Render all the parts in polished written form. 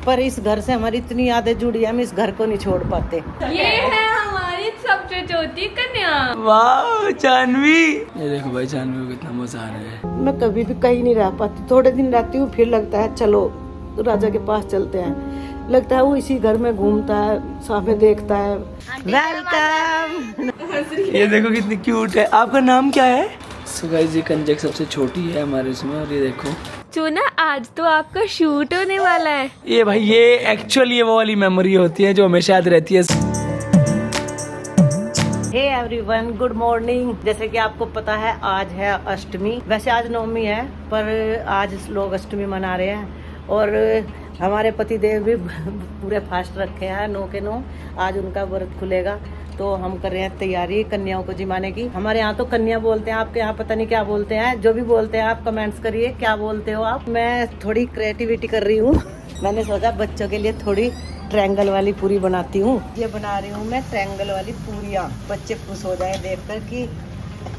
पर इस घर से हमारी इतनी यादें जुड़ी है, हम इस घर को नहीं छोड़ पाते। ये है हमारी सबसे छोटी कन्या। वाह जानवी, ये देखो भाई जानवी को कितना मजा आ रहा है। मैं कभी भी कहीं नहीं रह पाती, थोड़े दिन रहती हूँ फिर लगता है चलो राजा के पास चलते हैं। लगता है वो इसी घर में घूमता है, सामने देखता है। वेलकम। ये देखो कितनी क्यूट है। आपका नाम क्या है? सो गाइस ये कंजक सबसे छोटी है हमारे इसमें। और ये देखो चूना, आज तो आपका शूट होने वाला है। ये भाई ये एक्चुअली वो वाली मेमोरी होती है जो हमेशा याद रहती है। Hey everyone, good morning. जैसे कि आपको पता है आज है अष्टमी। वैसे आज नवमी है पर आज लोग अष्टमी मना रहे हैं और हमारे पति देव भी पूरे फास्ट रखे हैं 9 के 9। आज उनका व्रत खुलेगा तो हम कर रहे हैं तैयारी कन्याओं को जिमाने की। हमारे यहाँ तो कन्या बोलते हैं, आपके यहाँ पता नहीं क्या बोलते हैं। जो भी बोलते हैं आप कमेंट्स करिए क्या बोलते हो आप। मैं थोड़ी क्रिएटिविटी कर रही हूँ। मैंने सोचा बच्चों के लिए थोड़ी ट्रायंगल वाली पूरी बनाती हूँ। ये बना रही हूँ मैं ट्रायंगल वाली पूरियाँ। बच्चे खुश हो जाए देखकर कि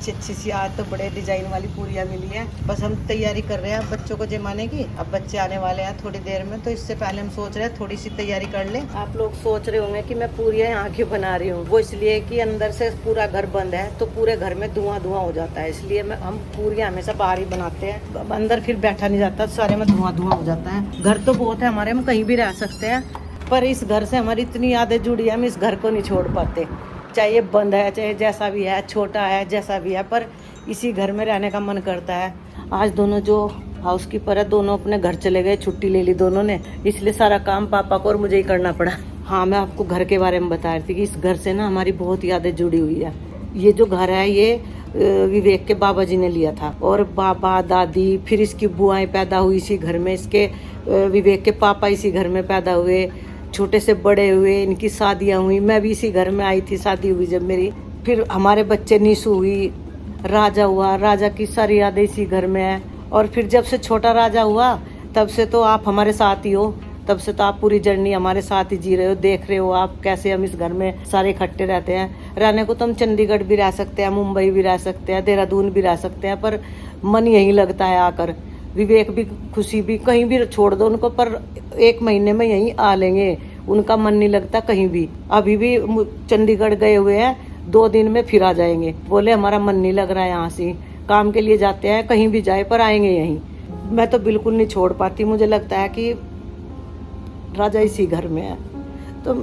अच्छी सी आज तो बड़े डिजाइन वाली पूरियाँ मिली है। बस हम तैयारी कर रहे हैं बच्चों को जमाने की। अब बच्चे आने वाले हैं थोड़ी देर में, तो इससे पहले हम सोच रहे हैं थोड़ी सी तैयारी कर ले। आप लोग सोच रहे होंगे कि मैं पूरियाँ यहाँ क्यों बना रही हूँ। वो इसलिए कि अंदर से पूरा घर बंद है तो पूरे घर में धुआं धुआं हो जाता है, इसलिए हम पूरियाँ हमेशा बाहर ही बनाते हैं। अंदर फिर बैठा नहीं जाता, सारे में धुआं धुआं हो जाता है। घर तो बहुत है हमारे, हम कहीं भी रह सकते हैं पर इस घर से हमारी इतनी यादें जुड़ी है, हम इस घर को नहीं छोड़ पाते। चाहे ये बंद है, चाहे जैसा भी है, छोटा है, जैसा भी है, पर इसी घर में रहने का मन करता है। आज दोनों जो हाउस कीपर है दोनों अपने घर चले गए, छुट्टी ले ली दोनों ने, इसलिए सारा काम पापा को और मुझे ही करना पड़ा। हाँ, मैं आपको घर के बारे में बता रही थी कि इस घर से ना हमारी बहुत यादें जुड़ी हुई है। ये जो घर है ये विवेक के बाबा जी ने लिया था और बाबा दादी फिर इसकी बुआएं पैदा हुई इसी घर में, इसके विवेक के पापा इसी घर में पैदा हुए, छोटे से बड़े हुए, इनकी शादियाँ हुई। मैं भी इसी घर में आई थी, शादी हुई जब मेरी। फिर हमारे बच्चे नीसू हुई, राजा हुआ, राजा की सारी यादें इसी घर में है। और फिर जब से छोटा राजा हुआ तब से तो आप हमारे साथ ही हो, तब से तो आप पूरी जर्नी हमारे साथ ही जी रहे हो, देख रहे हो आप कैसे हम इस घर में सारे इकट्ठे रहते हैं। रहने को तो हम चंडीगढ़ भी रह सकते हैं, मुंबई भी रह सकते हैं, देहरादून भी रह सकते हैं, पर मन यहीं लगता है आकर। विवेक भी खुशी भी कहीं भी छोड़ दो उनको, पर 1 महीने में यहीं आ लेंगे, उनका मन नहीं लगता कहीं भी। अभी भी चंडीगढ़ गए हुए हैं, 2 दिन में फिर आ जाएंगे। बोले हमारा मन नहीं लग रहा है, यहाँ से काम के लिए जाते हैं, कहीं भी जाए पर आएंगे यहीं। मैं तो बिल्कुल नहीं छोड़ पाती, मुझे लगता है कि राजा इसी घर में है तो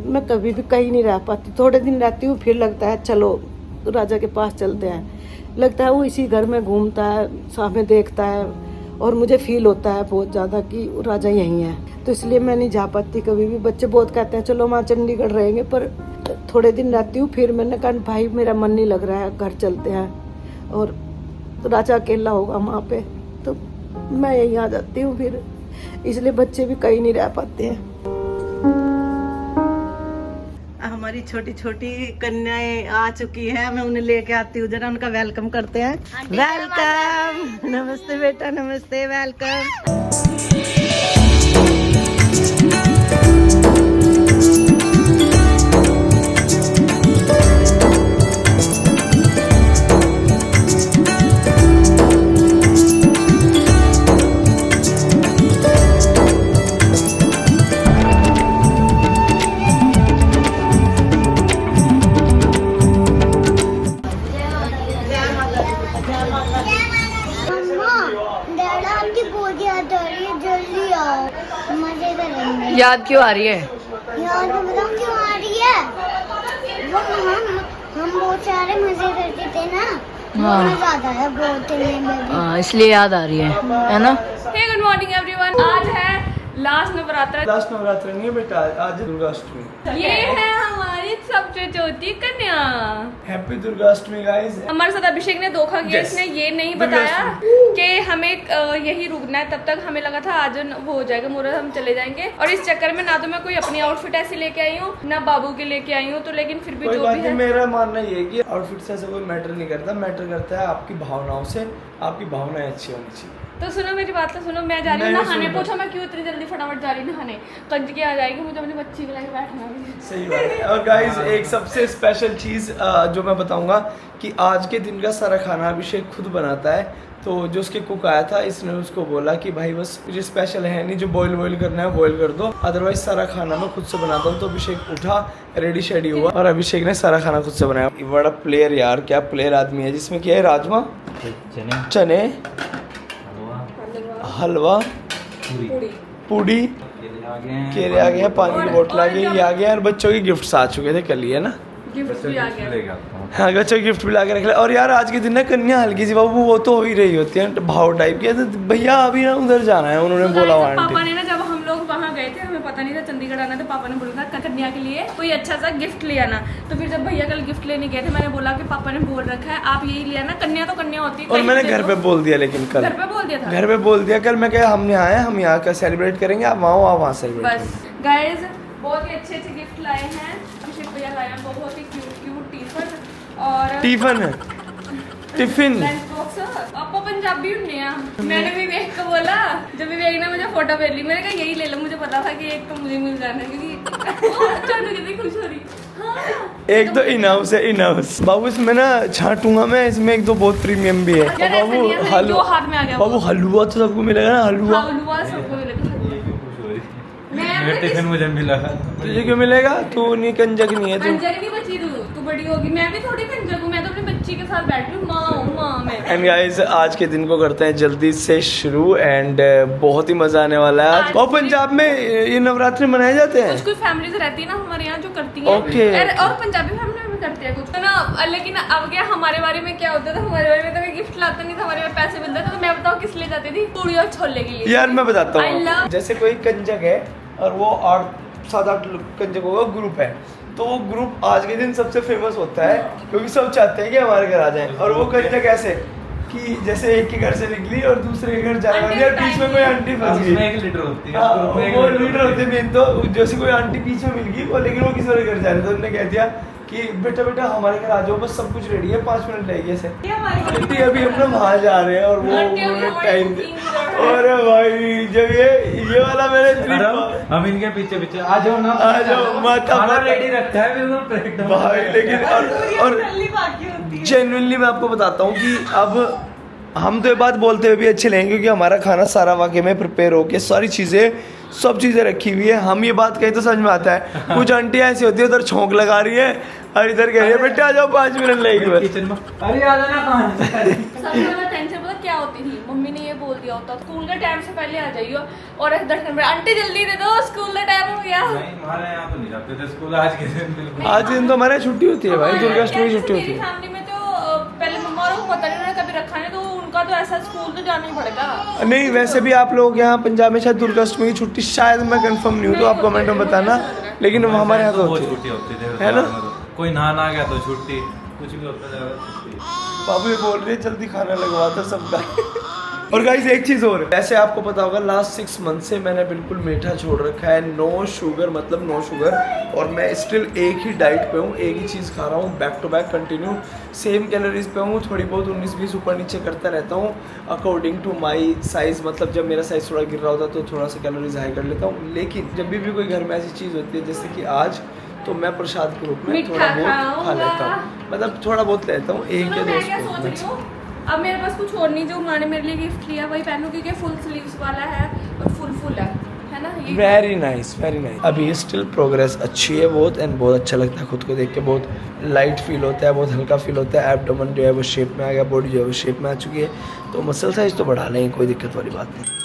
मैं कभी भी कहीं नहीं रह पाती। थोड़े दिन रहती हूँ फिर लगता है चलो राजा के पास चलते हैं। लगता है वो इसी घर में घूमता है, सामने देखता है और मुझे फील होता है बहुत ज़्यादा कि राजा यहीं है, तो इसलिए मैं नहीं जा पाती कभी भी। बच्चे बहुत कहते हैं चलो वहाँ चंडीगढ़ रहेंगे, पर थोड़े दिन रहती हूँ फिर मैंने कहा भाई मेरा मन नहीं लग रहा है, घर चलते हैं। और तो राजा अकेला होगा वहाँ पे, तो मैं यहीं आ जाती हूँ फिर, इसलिए बच्चे भी कहीं नहीं रह पाते हैं। हमारी छोटी छोटी कन्याएं आ चुकी हैं, मैं उन्हें लेके आती हूँ, जरा उनका वेलकम करते हैं। वेलकम, नमस्ते बेटा, नमस्ते, वेलकम। याद क्यों आ रही है? याद बताऊं क्यों आ रही है? वो हम बहुत सारे मजे करते थे ना, मजा आता है बहुत में भी। इसलिए याद आ रही है ना? हे गुड मॉर्निंग एवरीवन, आज है लास्ट नवरात्र। लास्ट नवरात्र नहीं है बेटा, आज दुर्गाष्टमी। ये है हमारी सबसे छोटी कन्या। Happy Durgashtami guys. हमारे साथ अभिषेक ने धोखा किया, इसने ये नहीं बताया कि हमें यही रुकना है। तब तक हमें लगा था आज वो हो जाएगा मुहूर्त, हम चले जाएंगे, और इस चक्कर में ना तो मैं कोई अपनी आउटफिट ऐसी लेके आई हूँ ना बाबू के लेके आई हूँ। तो लेकिन फिर भी जो भी है, मेरा मानना ये है कि आउटफिट से ऐसा कोई मैटर नहीं करता, मैटर करता है आपकी भावनाओं से। आपकी भावनाएं अच्छी होनी चाहिए, तो सुनो मेरी बात तो सुनो, मैं जा रही हूँ नहाने। पूछो मैं क्यों इतनी जल्दी फटाफट जा रही हूँ नहाने? कंजकी आ जाएगी, मुझे अपनी बच्ची को लेकर बैठना है। सही बात है। और गाइस एक सबसे स्पेशल चीज़ जो मैं बताऊंगा कि आज के दिन का सारा खाना अभिषेक खुद बनाता है। तो जो उसके कुक आया था, इसने उसको बोला कि भाई बस कुछ स्पेशल है नहीं, जो बॉईल करना है बॉईल कर दो, अदरवाइज सारा खाना मैं खुद से बनाता हूँ। तो अभिषेक उठा, रेडी शेडी हुआ और अभिषेक ने सारा खाना खुद से बनाया। बड़ा प्लेयर यार, क्या प्लेयर आदमी है। जिसमें क्या है, राजमा, चने, हलवा, पूड़ी, केले आ गए, पानी की बोतल आ गई, ये आ गया। और बच्चों के गिफ्ट्स आ चुके थे कल ही, है ना? गिफ्ट भी आ गया। हाँ, बच्चों के गिफ्ट भी ला के रख ले। और यार आज के दिन ना कन्या हल्की सी बाबू वो तो हो ही रही होती है भाव टाइप की। तो भैया अभी ना उधर जाना है, उन्होंने बोला हुआ पापा ने ना, जब हम लोग वहाँ गए थे, हमें पता नहीं था चंडीगढ़ आना, तो पापा ने बोला था कन्या के लिए कोई अच्छा सा गिफ्ट ले आना। तो फिर जब भैया कल गिफ्ट लेने गए थे, मैंने बोला कि पापा ने बोल रखा है आप यही ले आना, कन्या तो कन्या होती है। और मैंने घर पे बोल दिया, लेकिन कल घर पे बोल दिया था, घर पे बोल दिया कल। मैं क्या, हम यहाँ आए, हम यहाँ का सेलिब्रेट करेंगे, आप वहाँ सेलिब्रेट बस। गाइज बहुत ही अच्छे अच्छे गिफ्ट लाए हैं अभिषेक भैया, लाए हैं बहुत ही क्यूट टिफिन और टिफिन लंच बॉक्स। आपको पंजाबी होने आ। मैंने विवेक को बोला, जब विवेक ने मुझे फोटो भेज ली, मैंने कहा यही ले लो। मुझे पता था कि एक तो मुझे मिल जाना है, क्योंकि चाटू कितनी खुश हो रही। हाँ। एक तो इनहाउस है, इनहाउस बाबू। इसमें ना छाटूंगा मैं, इसमें एक दो बहुत प्रीमियम भी है। यार ऐसा नहीं है, मेरे दो हाथ में आ गया बाबू हलवा तो सबको मिलेगा ना, हलवा। हलवा सबको मिलेगा। टिफिन मुझे मिला। तुझे क्यों मिलेगा? तू नहीं कंजक नहीं है तू। कंजक नहीं बची तू बड़ी होगी। मैं भी थोड़ी कंजक हूँ, मैं तो अपनी बच्ची के साथ बैठी हूँ, माँ हूँ, माँ मैं। एंड गाइस आज के दिन को करते हैं जल्दी से शुरू। एंड बहुत ही मजा आने वाला है आज। और पंजाब में ये नवरात्रि मनाए जाते हैं। कुछ फैमिलीज रहती है ना हमारे यहाँ जो करती है। Okay. और पंजाबी फैमिली में करते हैं कुछ तो ना। लेकिन अब क्या हमारे बारे में क्या होता था, हमारे बारे में तो गिफ्ट लाता नहीं था, हमारे में पैसे मिलते थे। तो मैं बताऊँ किस लिए जाती थी? पूड़ी और छोले के लिए। यार मैं बताता I हूँ, love- जैसे कोई कंजक है और वो 7-8 कंजकों का ग्रुप है, तो वो ग्रुप आज के दिन सबसे फेमस होता है, क्योंकि सब चाहते हैं कि हमारे घर आ जाए। और वो कंजक ऐसे कि जैसे एक के घर से निकली और दूसरे के घर जाने वाली है, बीच में कोई आंटी फंस गई। एक लीटर होती है। हाँ, वो लीडर होते मेन। तो जैसे कोई आंटी पीछे मिल गई वो, लेकिन वो किसी और घर जा रहे थे, उन्होंने कह दिया कि बेटा बेटा हमारे घर आ जाओ, बस सब कुछ रेडी है, 5 मिनट लगेंगे ऐसे। आंटी अभी अपना वहाँ जा रहे हैं और वो उन्होंने टाइम दे। अरे भाई जब ये वाला मैंने हम इनके पीछे पीछे आ जाओ ना, आ जाओ, माता रेडी रखा है बिल्कुल perfect। भाई। लेकिन और जेन्युइनली मैं आपको बताता हूँ कि अब हम तो ये बात बोलते हुए भी अच्छे लगेंगे, क्योंकि हमारा खाना सारा वाकई में प्रिपेयर होके सारी चीज़ें सब चीज़ें रखी हुई है। हम ये बात कहें तो समझ में आता है। कुछ आंटी ऐसी होती है उधर छोंक लगा रही है और इधर कह रही है बेटे आ जाओ 5 मिनट लगेंगे। किचन में अरे आ जाना कहाँ सबसे ज्यादा टेंशन पता क्या होती थी? मम्मी ने ये बोल दिया होता स्कूल के टाइम से पहले आ जाइयो, और 10 मिनट आंटी जल्दी दे दो, स्कूल का टाइम हो गया। नहीं, हमारे यहाँ तो नहीं जाते थे स्कूल आज के दिन बिल्कुल। आज के दिन तो हमारे छुट्टी होती है भाई, दुर्गाष्टमी छुट्टी होती है। फैमिली में तो पहले मम्मा और को पता नहीं उन्होंने कभी रखा नहीं, तो उनका तो ऐसा स्कूल तो जाना ही पड़ेगा। नहीं वैसे भी आप लोग यहाँ पंजाब में शायद दुर्गाष्टमी की छुट्टी, शायद मैं कंफर्म नहीं हूँ, तो आप कमेंट में बताना। लेकिन हमारे यहाँ तो बहुत होती छुट्टी होती थी, है ना? कोई नहाना आ गया तो छुट्टी, कुछ भी होता था छुट्टी। बाबू ये बोल रहे हैं जल्दी खाना लगवाता सबका। और गाइस एक चीज़ और, वैसे आपको पता होगा लास्ट 6 मंथ से मैंने बिल्कुल मीठा छोड़ रखा है, नो शुगर, मतलब नो शुगर। और मैं स्टिल एक ही डाइट पे हूँ, एक ही चीज़ खा रहा हूँ back to back continue, same calories पे हूँ, थोड़ी बहुत 19-20 ऊपर नीचे करता रहता हूँ अकॉर्डिंग टू माई साइज़। मतलब जब मेरा साइज़ थोड़ा गिर रहा होता तो थोड़ा सा कैलोरीज हाई कर लेता हूँ। लेकिन जब भी कोई घर में ऐसी चीज़ होती है जैसे कि आज, तो मैं प्रसाद के रूप में थोड़ा बहुत खा लेता हूँ, मतलब थोड़ा बहुत लेता हूँ, एक या मैं क्या सोच रही 2 हूँ, अब मेरे पास कुछ और नहीं, जो माँ ने मेरे लिए गिफ्ट लिया वही पहनूं, क्योंकि फुल स्लीव्स वाला है और फुल है ना ये। Very nice very nice. अभी स्टिल प्रोग्रेस अच्छी है बहुत, एंड बहुत अच्छा लगता है खुद को देख के, बहुत लाइट फील होता है, बहुत हल्का फील होता है। एब्डोमेन जो है वो शेप में आ गया, बॉडी जो है वो शेप में आ चुकी है, तो मसल साइज तो बढ़ा लेंगे, कोई दिक्कत वाली बात नहीं।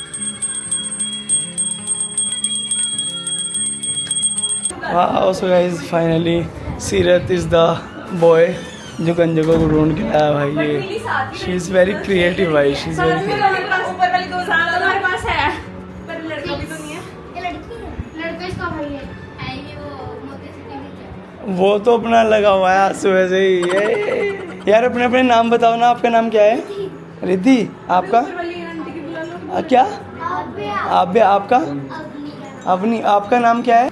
सो गाइस फाइनली सीरत इज द बॉय जो कंजकों को ढूंढ के लाया भाई। ये शी इज़ वेरी क्रिएटिव भाई, शी इज़ वेरी ऊपर वाली 2 साल हमारे पास है, पर लड़का भी तो नहीं है। ये लड़की है, लड़का इसका भाई है ये वो मोटे से टीवी। वो तो अपना लगा हुआ है आज सुबह से ही। ये यार अपने अपने नाम बताओ ना, आपका नाम क्या है? रिद्धि। आपका ऊपर वाली आंटी की बुला लो। क्या? आप आब्य। आपका? अवनी। आपका नाम क्या है?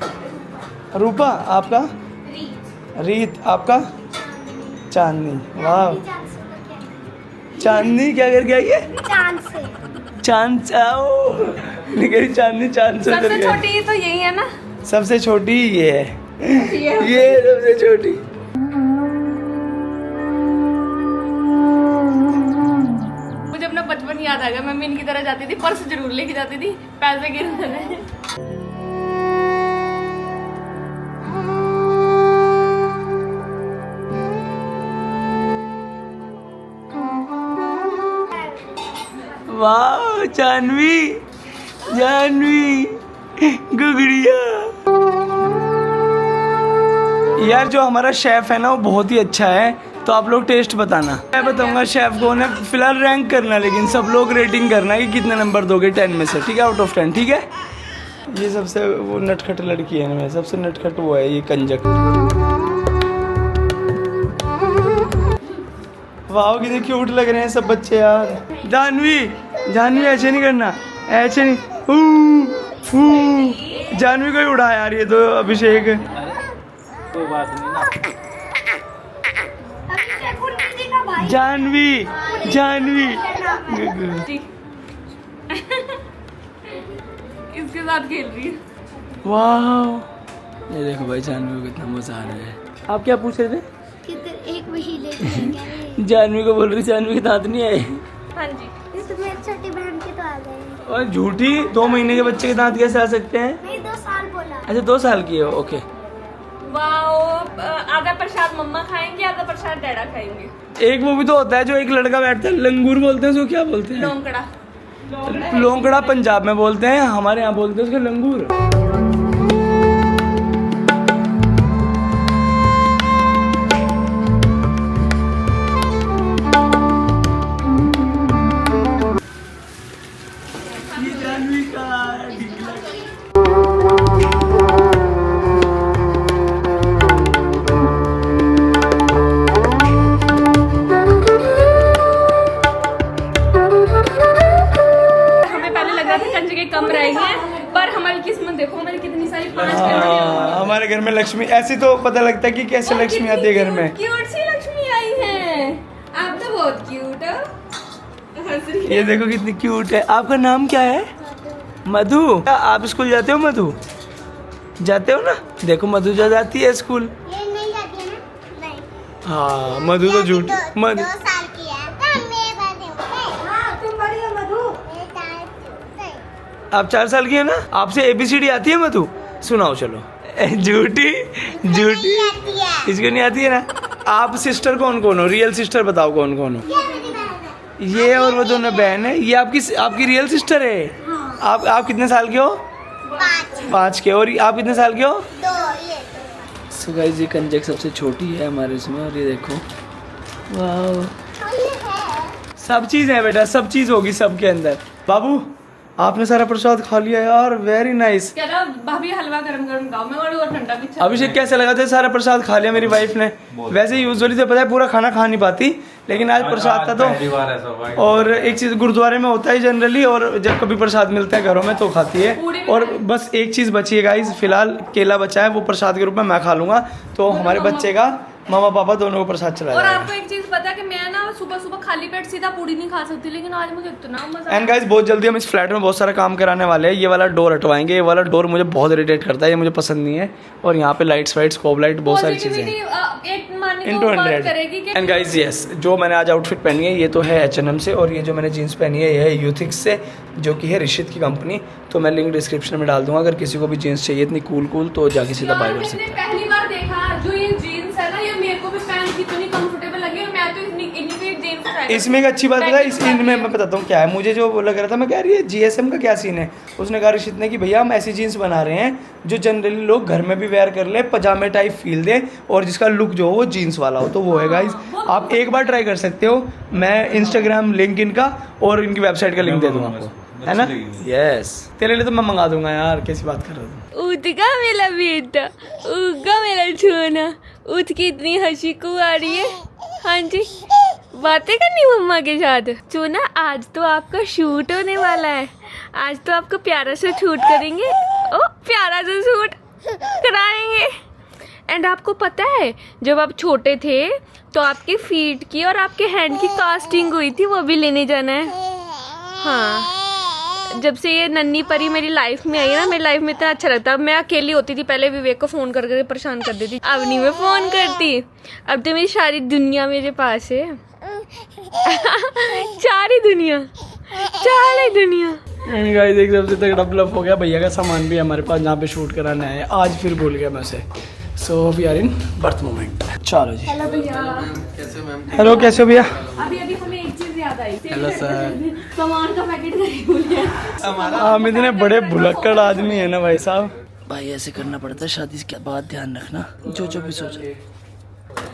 रूपा। आपका? रीत। आपका? चांदनी। वाह, चांदनी क्या करके आई है? चांद से चांद आओ निकली चांदनी चांद से सबसे छोटी तो यही है ना। सबसे छोटी ये है ये सबसे छोटी। मुझे अपना बचपन याद आ गया। मम्मी इनकी तरह जाती थी, पर्स जरूर लेके जाती थी, पैसे गिर रहे। वाह जानवी जानवी गुगड़िया। यार जो हमारा शेफ है ना वो बहुत ही अच्छा है, तो आप लोग टेस्ट बताना। मैं बताऊंगा शेफ को ने फिलहाल रैंक करना, लेकिन सब लोग रेटिंग करना है कि कितने नंबर दोगे 10 में से, ठीक है, आउट ऑफ 10, ठीक है। ये सबसे वो नटखट लड़की है ना, सबसे नटखट वो है ये कंजक। वाह कितने क्यूट लग रहे हैं सब बच्चे यार। जानवी जानवी ऐसे नहीं करना, ऐसे नहीं। जानवी को ही उड़ा यार ये तो अभिषेक। कोई बात नहीं ना। जानवी जानवी इसके साथ खेल रही है। वाह ये देखो भाई जानवी को कितना मजा आ रहा है। आप क्या पूछ रहे थे? एक महीने जानवी को बोल रही जानवी के दांत नहीं आए। हाँ जी। ये तो मेरी छोटी बहन के तो आ गए। और झूठी 2 महीने के बच्चे के दांत कैसे आ सकते हैं? नहीं 2 साल बोला। अच्छा 2 साल की है, ओके। वाह आधा प्रसाद मम्मा खाएंगे, आधा प्रसाद डैडा खाएंगे। एक वो भी तो होता है जो एक लड़का बैठता है, लंगूर बोलते हैं उसको, क्या बोलते हैं? लोंकड़ा। लोंकड़ा पंजाब में बोलते हैं, हमारे यहाँ बोलते हैं उसको लंगूर। कम रही हैं, पर हमारी किस्मत देखो, हमारी कितनी सारी 5 हमारे घर में लक्ष्मी ऐसी तो पता लगता है कि कैसे लक्ष्मी आती है घर में। क्यूट सी लक्ष्मी आई है। आप तो बहुत क्यूट हो। ये देखो कितनी क्यूट है। आपका नाम क्या है? मधु। आप स्कूल जाते हो मधु? जाते हो ना? देखो मधु जो जाती है स्कूल। ये नहीं जाती है ना? नहीं। हाँ मधु तो झूठ। मधु 2 साल की है। तुम बड़ी हो मधु। आप 4 साल की है ना? आपसे ABCD आती है मधु? सुनाओ चलो। झूठी झूठी, इसको नहीं आती है ना? आप सिस्टर कौन कौन हो? रियल सिस्टर बताओ कौन कौन हो? ये और वो दोनों बहन है। ये आपकी रियल सिस्टर है। आप कितने साल के हो? 5 के। और आप कितने साल के हो? 2। सो गाइस ये कंजक सबसे छोटी है हमारे इसमें, और ये देखो वाह सब चीज़ है बेटा, सब चीज़ होगी सबके अंदर। बाबू आपने सारा प्रसाद खा लिया यार, वेरी नाइस। कह रहा भाभी हलवा गरम गरम खाओ, मैं और ठंडा भी। अभिषेक कैसे लगा था? सारा प्रसाद खा लिया मेरी वाइफ ने। वैसे यूजुअली तो पता है पूरा खाना खा नहीं पाती, लेकिन आज प्रसाद था तो। और एक चीज़ गुरुद्वारे में होता है जनरली, और जब कभी प्रसाद मिलता है घरों में तो खाती है। और बस एक चीज़ बची है गाइस, फिलहाल केला बचा है, वो प्रसाद के रूप में मैं खा लूँगा। तो हमारे बच्चे का मामा पापा दोनों को प्रसाद चला और जाएगा। आपको एक चीज पता है कि मैं ना सुबह सुबह खाली पेट सीधा पूड़ी नहीं खा सकती, लेकिन आज मुझे इतना मजा। एंड गाइस बहुत जल्दी हम इस फ्लैट में बहुत सारा काम कराने वाले हैं। ये वाला डोर हटवाएंगे, ये वाला डोर मुझे बहुत इरिटेट करता है, ये मुझे पसंद नहीं है। और यहाँ पे लाइट्स वाइट्स कोब लाइट बहुत सारी चीज़ें हैं। Into 100। एंड गाइस यस जो मैंने आज आउटफिट पहनी है ये तो है H&M से, और ये जो मैंने जीन्स पहनी है ये है यूथिक्स से, जो कि है ऋषित की कंपनी। तो मैं लिंक डिस्क्रिप्शन में डाल दूंगा, अगर किसी को भी जीन्स चाहिए इतनी कूल तो जाके सीधा बाय कर सकते हैं। पहली बार देखा जो ये जीन्स है ना, ये मेरे को भी पहन के इतनी कंफर्टेबल लगी, और मैं तो इतनी जीन्स। इसमें एक अच्छी बात है, इस इनमें मैं बताता हूँ क्या है। मुझे जो लग रहा था, मैं कह रही है GSM का क्या सीन है। उसने कहा ऋषित ने कि भैया हम ऐसी जीन्स बना रहे हैं जो जनरली लोग घर में भी वेयर कर ले, पजामे टाइप फील दे, और जिसका लुक जो हो वो जीन्स वाला हो। तो वो है गाइस, आप एक बार ट्राई कर सकते हो। मैं इंस्टाग्राम लिंक इनका और इनकी वेबसाइट का लिंक दे दूंगा आपको, है ना? यस तेरे लिए तो मैं मंगा दूंगा यार, कैसी बात कर रहा हूँ। उठगा मेरा बेटा, उठगा मेरा छोना, उठ के इतनी हंसी को आ रही है। हाँ जी बातें करनी मम्मा के साथ। चूना आज तो आपका शूट होने वाला है, आज तो आपको प्यारा सा शूट करेंगे। ओ प्यारा सा शूट कराएंगे। एंड आपको पता है जब आप छोटे थे तो आपके फीट की और आपके हैंड की कास्टिंग हुई थी, वो भी लेने जाना है। हाँ जब से ये नन्ही परी मेरी लाइफ में आई है ना, मेरी लाइफ में इतना अच्छा लगता है। मैं अकेली होती थी पहले, विवेक को फोन कर करके परेशान कर देती, अब नहीं मैं फोन करती, अब तो मेरी सारी दुनिया मेरे पास है। सारी दुनिया। गाइस एक सबसे तगड़ा ब्लफ हो गया, भैया का सामान भी हमारे पास जहाँ पे शूट कराना है, आज फिर भूल गया मैं उसे। So we are in birth moment. चलो जी। हेलो भैया। हेलो, कैसे हो भैया? अभी हमें एक चीज याद आई। Hello sir. सामान का पैकेट नहीं भूल गया। हम इतने बड़े भुलक्कड़ आदमी है ना भाई साहब। भाई ऐसे करना पड़ता है शादी के बाद, ध्यान रखना जो भी सोचे।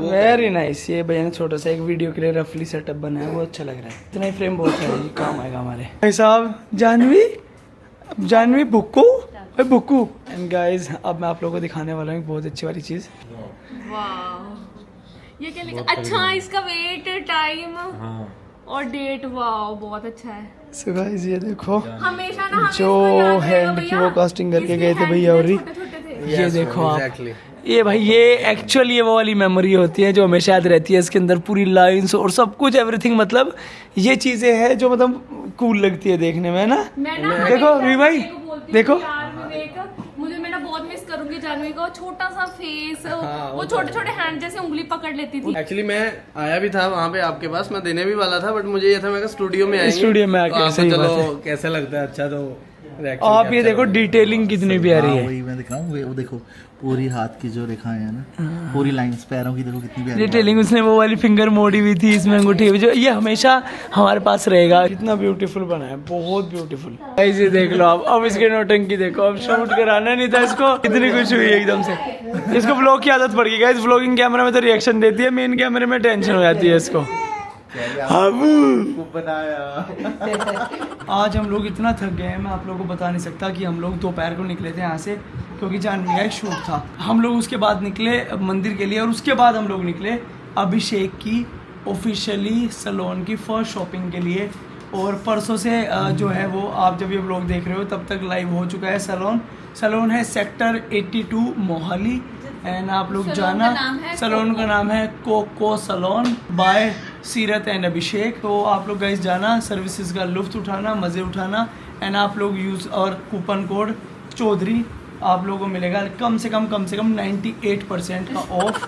Very nice. ये भैया ने छोटा सा एक वीडियो के लिए रफली सेटअप बनाया, वो अच्छा लग रहा है। इतना ही फ्रेम बहुत है, ये काम आएगा हमारे। भाई साहब जानवी बुक्कू एंड गाइस, अब मैं आप लोगों को दिखाने वाला हूँ एक बहुत अच्छी वाली चीज। वाह, ये क्या लिखा? अच्छा, इसका वेट, टाइम और डेट। वाह, बहुत अच्छा है। सो गाइस ये देखो, हमेशा ना जो हैंड की वो कास्टिंग करके गए थे भैया, और ये देखो आप, ये भाई ये एक्चुअल ये वो वाली मेमोरी होती है जो हमेशा याद रहती है। इसके अंदर पूरी लाइंस और सब कुछ एवरीथिंग, मतलब ये चीजें हैं जो मतलब कूल लगती है देखने में ना। देखो वी भाई, देखो मुझे मैं ना बहुत मिस करूंगी जानवी को। छोटा सा फेस, वो छोटे छोटे हैंड जैसे उंगली पकड़ लेती थी। एक्चुअली मैं आया भी था वहाँ पे आपके पास, मैं देने भी वाला था, बट मुझे ये था मैं स्टूडियो में आएंगे, स्टूडियो में आके सही बात है। चलो कैसा लगता है, अच्छा तो आप ये देखो डिटेलिंग कितनी प्यारी है। वही मैं दिख रहा हूँ, वो देखो पूरी हाथ की जो रेखाएं हैं ना, पूरी लाइंस पैरों की देखो कितनी प्यारी। डिटेलिंग, उसने वो वाली फिंगर मोड़ी हुई थी इसमें अंगूठी हुई, जो ये हमेशा हमारे पास रहेगा। कितना ब्यूटीफुल बना है, बहुत ब्यूटीफुल। ऐसे देख लो आप, अब इसके नौटंकी देखो, अब शूट कराना नहीं था इसको, इतनी खुश हुई एकदम से। इसको व्लॉग की आदत पड़ गई गाइस, व्लॉगिंग कैमरा में तो रिएक्शन देती है, मेन कैमरे में टेंशन हो जाती है इसको। आज हम लोग इतना थक गए हैं, मैं आप लोगों को बता नहीं सकता कि हम लोग दोपहर को निकले थे यहाँ से, क्योंकि जानवी का एक शूट था। हम लोग उसके बाद निकले मंदिर के लिए, और उसके बाद हम लोग निकले अभिषेक की ऑफिशियली सैलून की फर्स्ट शॉपिंग के लिए। और परसों से जो है वो, आप जब ये व्लॉग देख रहे हो तब तक लाइव हो चुका है सैलून है सेक्टर 82 मोहाली। एंड आप लोग जाना, सैलून का नाम है कोको सैलून बाय सीरत एंड अभिषेक। तो आप लोग गाइस जाना, सर्विसेज का लुफ्त उठाना, मज़े उठाना। एंड आप लोग यूज़ और कूपन कोड चौधरी आप लोगों को मिलेगा कम से कम 98% का ऑफ।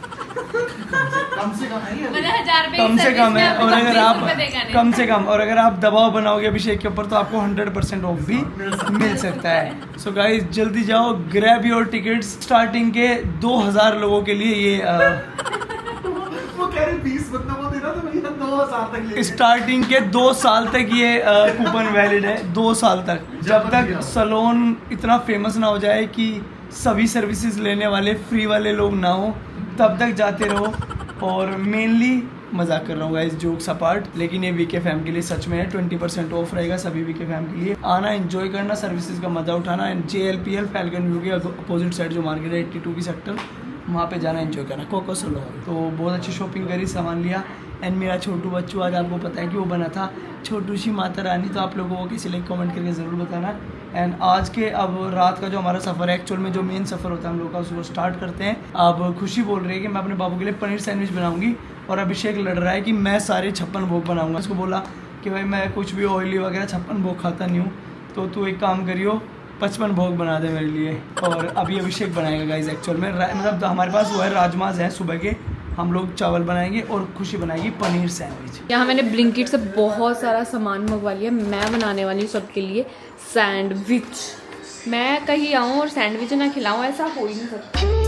कम से कम है। और अगर आप कम से कम, और अगर आप दबाव बनाओगे अभिषेक के ऊपर तो आपको 100% ऑफ भी मिल सकता है। सो गाइस जल्दी जाओ, ग्रैब योर टिकट्स। स्टार्टिंग के 2000 लोगों के लिए ये स्टार्टिंग के 2 साल तक ये कूपन वैलिड है, 2 साल तक, जब तक सैलून इतना फेमस ना हो जाए कि सभी सर्विसेज लेने वाले फ्री वाले लोग ना हो, तब तक जाते रहो। और मेनली मजाक कर रहा हूँ गाइस, जोक्स अपार्ट, लेकिन ये वीके फैम के लिए सच में है। 20% ऑफ रहेगा सभी वीके फैम के लिए। आना, एंजॉय करना, सर्विसेज का मजा उठाना। एंड JLPL फैल्कन व्यू के अपोजिट साइड जो मार्केट है 82 की सेक्टर, वहाँ पे जाना, एंजॉय करना। Coco salon. तो बहुत अच्छी शॉपिंग करी, सामान लिया। एंड मेरा छोटू बच्चू आज आपको पता है कि वो बना था छोटू सी माता रानी, तो आप लोगों को किसी लाइक कमेंट करके ज़रूर बताना। एंड आज के अब रात का जो हमारा सफ़र है, एक्चुअल में जो मेन सफ़र होता है हम लोग का, उसको स्टार्ट करते हैं। अब खुशी बोल रही है कि मैं अपने बाबू के लिए पनीर सैंडविच बनाऊंगी, और अभिषेक लड़ रहा है कि मैं सारे 56 भोग बनाऊंगा। उसको बोला कि भाई मैं कुछ भी ऑयली वगैरह 56 भोग खाता नहीं हूँ, तो तू एक काम करियो 55 भोग बना दे मेरे लिए। और अभी अभिषेक बनाएगा गाइस। एक्चुअल में मतलब हमारे पास वो है, राजमाज है सुबह के, हम लोग चावल बनाएंगे और खुशी बनाएगी पनीर सैंडविच। यहाँ मैंने ब्लिंकिट से बहुत सारा सामान मंगवा लिया। मैं बनाने वाली हूँ सबके लिए सैंडविच। मैं कहीं आऊँ और सैंडविच ना खिलाऊँ, ऐसा हो ही नहीं सकता।